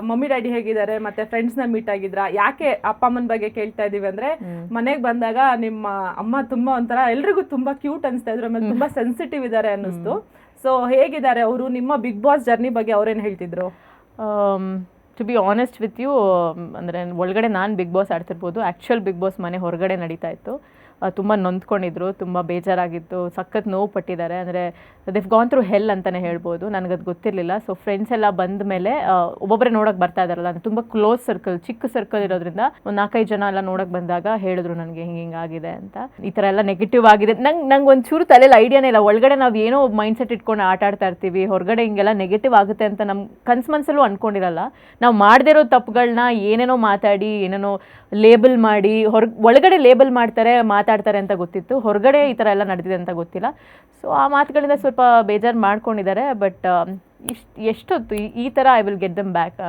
Mummy daddy ಹೇಗಿದ್ದಾರೆ ಮತ್ತೆ friends ನ ಮೀಟ್ ಆಗಿದ್ರ? ಯಾಕೆ ಅಪ್ಪ ಅಮ್ಮನ ಬಗ್ಗೆ ಕೇಳ್ತಾ ಇದೀವಿ ಅಂದ್ರೆ ಮನೆಗೆ ಬಂದಾಗ ನಿಮ್ಮ ಅಮ್ಮ ತುಂಬಾ ಒಂಥರ ಎಲ್ರಿಗೂ ತುಂಬಾ ಕ್ಯೂಟ್ ಅನ್ಸ್ತಾ ಇದ್ರು, ಆಮೇಲೆ ತುಂಬಾ ಸೆನ್ಸಿಟಿವ್ ಇದಾರೆ ಅನ್ನಿಸ್ತು. ಸೊ ಹೇಗಿದ್ದಾರೆ ಅವರು? ನಿಮ್ಮ ಬಿಗ್ ಬಾಸ್ ಜರ್ನಿ ಬಗ್ಗೆ ಅವ್ರೇನ್ ಹೇಳ್ತಿದ್ರು? To be honest with you, ಅಂದರೆ ಒಳಗಡೆ ನಾನು ಬಿಗ್ ಬಾಸ್ ಆಡ್ತಿರ್ಬೋದು, ಆ್ಯಕ್ಚುಯಲ್ ಬಿಗ್ ಬಾಸ್ ಮನೆ ಹೊರಗಡೆ ನಡೀತಾ ಇತ್ತು. ತುಂಬ ನೊಂದ್ಕೊಂಡಿದ್ರು, ತುಂಬ ಬೇಜಾರಾಗಿತ್ತು, ಸಖತ್ ನೋವು ಪಟ್ಟಿದ್ದಾರೆ. ಅಂದರೆ ದಿಫ್ ಗಾನ್ ಥ್ರೂ ಹೆಲ್ ಅಂತಲೇ ಹೇಳ್ಬೋದು. ನನಗದು ಗೊತ್ತಿರಲಿಲ್ಲ. ಸೊ ಫ್ರೆಂಡ್ಸ್ ಎಲ್ಲ ಬಂದ ಮೇಲೆ ಒಬ್ಬೊಬ್ಬರೇ ನೋಡೋಕೆ ಬರ್ತಾ ಇದ್ದಾರಲ್ಲ, ನಾನು ತುಂಬ ಕ್ಲೋಸ್ ಸರ್ಕಲ್, ಚಿಕ್ಕ ಸರ್ಕಲ್ ಇರೋದ್ರಿಂದ ಒಂದು 4-5 ಜನ ಎಲ್ಲ ನೋಡೋಕೆ ಬಂದಾಗ ಹೇಳಿದ್ರು ನನಗೆ ಹಿಂಗಾಗಿದೆ ಅಂತ, ಈ ಥರ ಎಲ್ಲ ನೆಗೆಟಿವ್ ಆಗಿದೆ. ನಂಗೆ ಒಂಚೂರು ತಲೆಯಲ್ಲಿ ಐಡಿಯಾನೇ ಇಲ್ಲ. ಒಳಗಡೆ ನಾವು ಏನೋ ಮೈಂಡ್ ಸೆಟ್ ಇಟ್ಕೊಂಡು ಆಡ್ತಾ ಇರ್ತೀವಿ, ಹೊರಗಡೆ ಹಿಂಗೆಲ್ಲ ನೆಗೆಟಿವ್ ಆಗುತ್ತೆ ಅಂತ ನಮ್ಮ ಕನ್ಸು ಅಂದ್ಕೊಂಡಿರಲ್ಲ. ನಾವು ಮಾಡದೇ ಇರೋ ತಪ್ಪುಗಳನ್ನ ಏನೇನೋ ಮಾತಾಡಿ, ಏನೇನೋ ಲೇಬಲ್ ಮಾಡಿ, ಒಳಗಡೆ ಲೇಬಲ್ ಮಾಡ್ತಾರೆ, ಮಾತಾಡ್ತಾರೆ ಅಂತ ಗೊತ್ತಿತ್ತು. ಹೊರಗಡೆ ಈ ಥರ ಎಲ್ಲ ನಡೆದಿದೆ ಅಂತ ಗೊತ್ತಿಲ್ಲ. ಸೊ ಆ ಮಾತುಗಳಿಂದ ಸ್ವಲ್ಪ ಬೇಜಾರು ಮಾಡ್ಕೊಂಡಿದ್ದಾರೆ. ಬಟ್ ಎಷ್ಟೊತ್ತು ಈ ಥರ I will get them back.